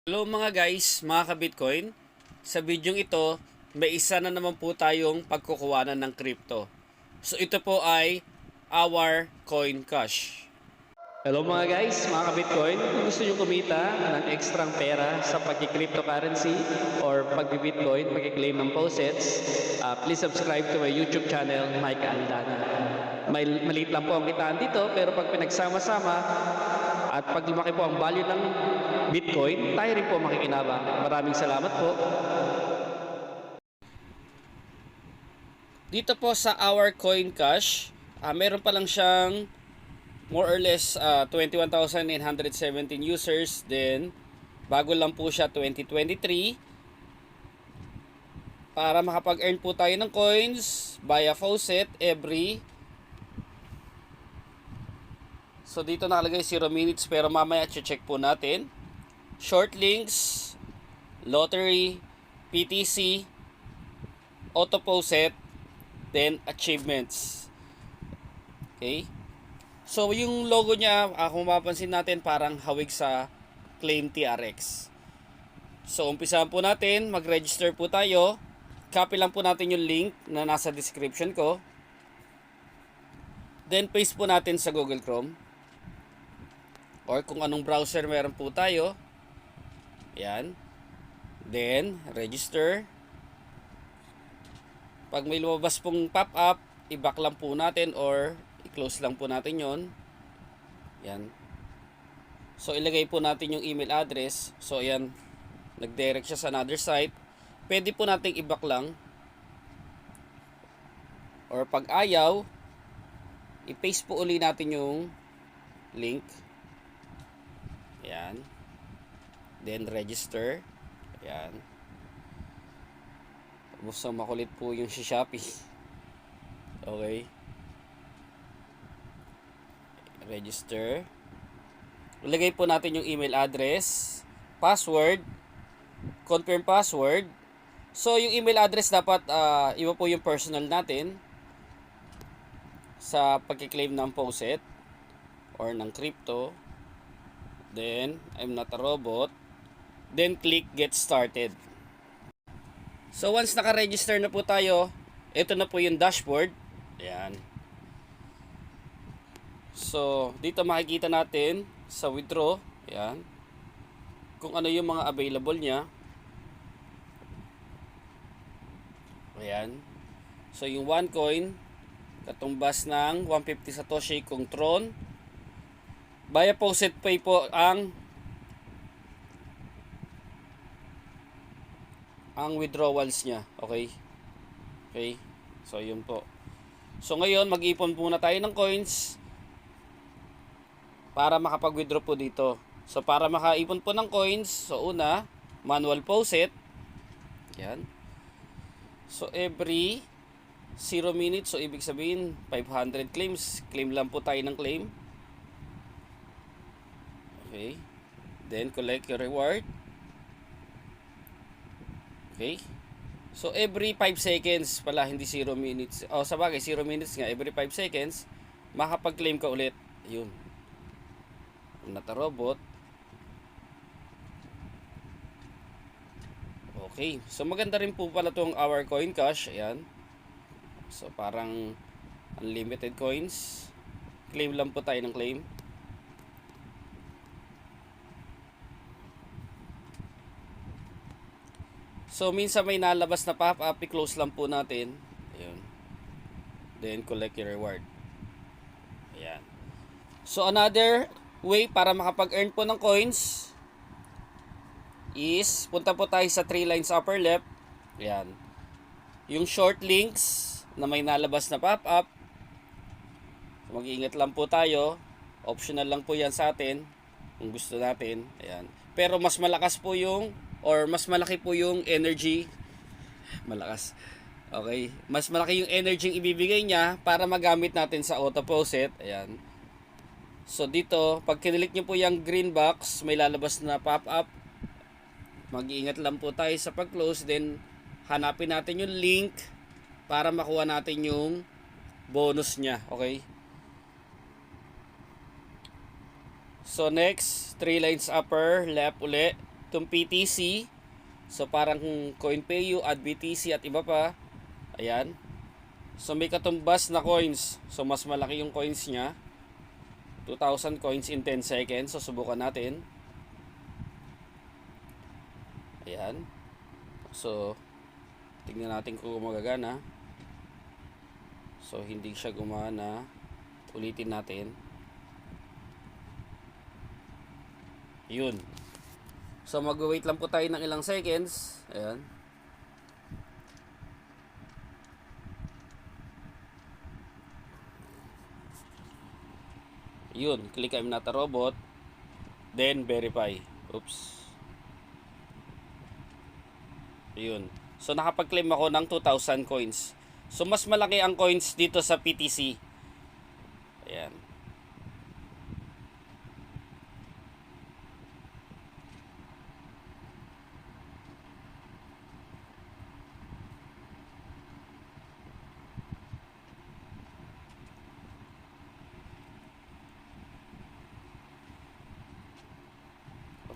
Hello mga guys, mga ka-Bitcoin. Sa video ito, may isa na naman po tayong pagkukuhanan ng crypto. So ito po ay our Coin Cash. Hello mga guys, mga ka-Bitcoin. Kung gusto nyo kumita ng ekstrang pera sa pag-cryptocurrency or pag-Bitcoin, pag-claim ng posets, please subscribe to my YouTube channel, Mike Aldana. Maliit lang po ang kitaan dito, pero pag pinagsama-sama at pag lumaki po ang value ng Bitcoin, tayo rin po makikinabang. Maraming salamat po. Dito po sa Our Coin Cash, meron pa lang siyang more or less 21,917 users. Then, bago lang po siya 2023. Para makapag-earn po tayo ng coins via faucet every. So dito nakalagay 0 minutes pero mamaya check po natin. Short links, lottery, PTC, auto faucet, then achievements. Okay? So yung logo niya, kung mapapansin natin, parang hawig sa Claim TRX. So umpisahan po natin, mag-register po tayo. Copy lang po natin yung link na nasa description ko. Then paste po natin sa Google Chrome or kung anong browser meron po tayo. Yan. Then register. Pag may lumabas pong pop-up, i-back lang po natin or i-close lang po natin yon. Yan. So ilagay po natin yung email address. So ayan, nag-direct siya sa another site. Pwede po nating i-back lang. Or pag ayaw, i-paste po uli natin yung link. Ayan. Then register. Ayan. Basta makulit po yung si Shopee. Okay. Register. Ilagay po natin yung email address, password, confirm password. So yung email address dapat iba po yung personal natin sa pagki-claim ng faucet or ng crypto. Then I'm not a robot. Then click get started. So once naka-register na po tayo, ito na po yung dashboard. Ayan. So dito makikita natin sa withdraw, ayan, kung ano yung mga available niya. Ayan. So yung OneCoin, katumbas ng 150 Satoshi kung Tron. Via Faucet Pay po ang withdrawals niya. Okay. Okay. So yun po. So ngayon mag-ipon muna tayo ng coins para makapag-withdraw po dito. So para makaipon po ng coins, so una, manual faucet. Yan. So every 0 minutes, so ibig sabihin 500 claims. Claim lang po tayo ng claim. Okay. Then collect your reward. Okay. So every 5 seconds pala, hindi 0 minutes. Oh, sabagay 0 minutes nga, every 5 seconds makapag-claim ka ulit. Ayun. Not a robot. Okay. So maganda rin po pala tong Our Coin Cash. Ayan. So parang unlimited coins. Claim lang po tayo ng claim. So minsan may nalabas na pop-up, i-close lang po natin. Ayun. Then collect your reward. Ayan. So another way para makapag-earn po ng coins is punta po tayo sa 3 lines upper left. Ayan. Yung short links na may nalabas na pop-up. So, mag-iingat lang po tayo. Optional lang po yan sa atin kung gusto natin. Ayan. Pero mas malakas po yung or mas malaki po yung energy. Malakas. Okay. Mas malaki yung energy yung ibibigay niya para magamit natin sa auto faucet. Ayan. So dito, pag kinilik nyo po yung green box, may lalabas na pop-up. Mag-iingat lang po tayo sa pag-close. Then hanapin natin yung link para makuha natin yung bonus niya. Okay. So next, 3 lines upper left uli. itong PTC. So parang CoinPayu, AdBTC at iba pa. Ayan. So may katumbas na coins. So mas malaki yung coins niya. 2,000 coins in 10 seconds. So subukan natin. Ayan. So tingnan natin kung magagana. So hindi siya gumana. Ulitin natin. Yun. So mag-wait lang po tayo ng ilang seconds. Ayan. Yun, click I'm not a robot. Then verify. Oops. Yun. So nakapag-claim ako ng 2,000 coins. So mas malaki ang coins dito sa PTC. Ayan.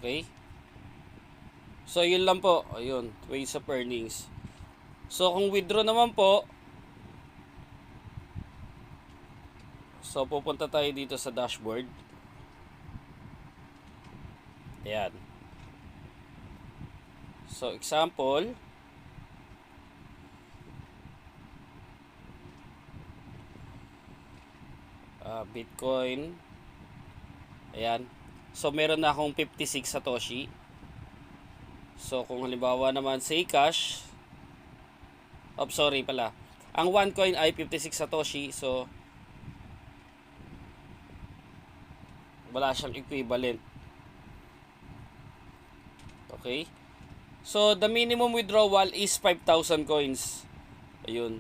Okay. So yun lang po. Ayun, ways of earnings. So kung withdraw naman po, so pupunta tayo dito sa dashboard. Ayan. So example, Bitcoin. Ayan. So meron na akong 56 Satoshi. So kung halimbawa naman say cash, sorry pala. Ang 1 coin ay 56 Satoshi. So wala siyang equivalent. Okay? So the minimum withdrawal is 5,000 coins. Ayun.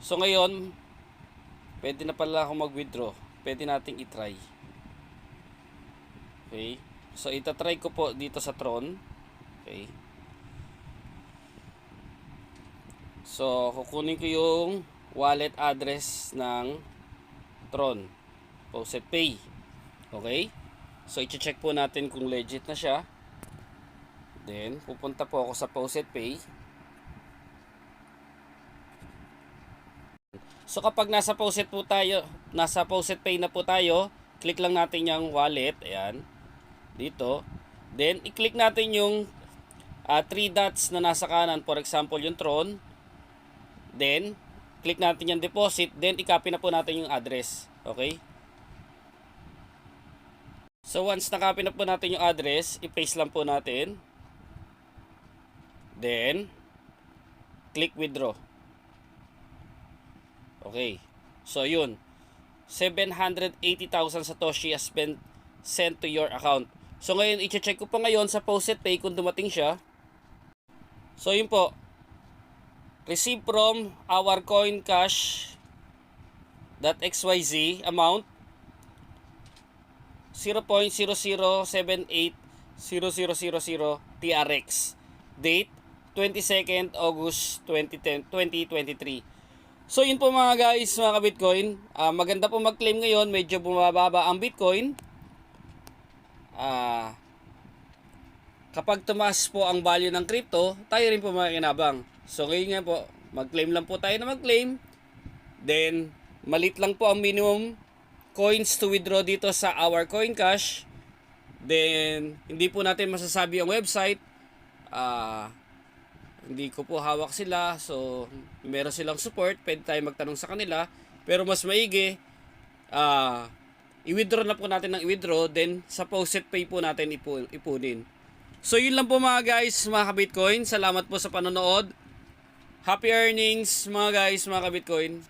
So ngayon, pwede na pala ako mag-withdraw. Pwede nating i-try. Okay. So itatry ko po dito sa Tron. Okay. So kukunin ko yung wallet address ng Tron. Faucet Pay. Okay. So i-check po natin kung legit na siya. Then pupunta po ako sa Faucet Pay. So kapag nasa Faucet po tayo, nasa Faucet Pay na po tayo, click lang natin yung wallet. Ayan. Dito. Then i-click natin yung 3 dots na nasa kanan, for example yung Tron. Then click natin yung deposit, then i-copy na po natin yung address. Okay? So once na-copy na po natin yung address, i-paste lang po natin. Then click withdraw. Okay. So yun. 780,000 Satoshi has been sent to your account. So ngayon, i-check ko pa ngayon sa Faucet Pay kung dumating siya. So yun po. Receive from our coin cash .xyz amount 0.00780000 TRX. Date 22nd August 2023. So yun po mga guys, mga ka-Bitcoin. Maganda po mag-claim ngayon. Medyo bumababa ang Bitcoin. Kapag tumaas po ang value ng crypto, tayo rin po makikinabang. So ngayon nga po, mag-claim lang po tayo na mag-claim. Then, malit lang po ang minimum coins to withdraw dito sa our coin cash. Then, hindi po natin masasabi ang website. Hindi ko po hawak sila. So, meron silang support. Pwede tayo magtanong sa kanila. Pero mas maigi, i-withdraw na po natin ng i-withdraw. Then, sa Faucet Pay po natin ipunin. So, yun lang po mga guys, mga ka-Bitcoin. Salamat po sa panonood. Happy earnings mga guys, mga ka-Bitcoin.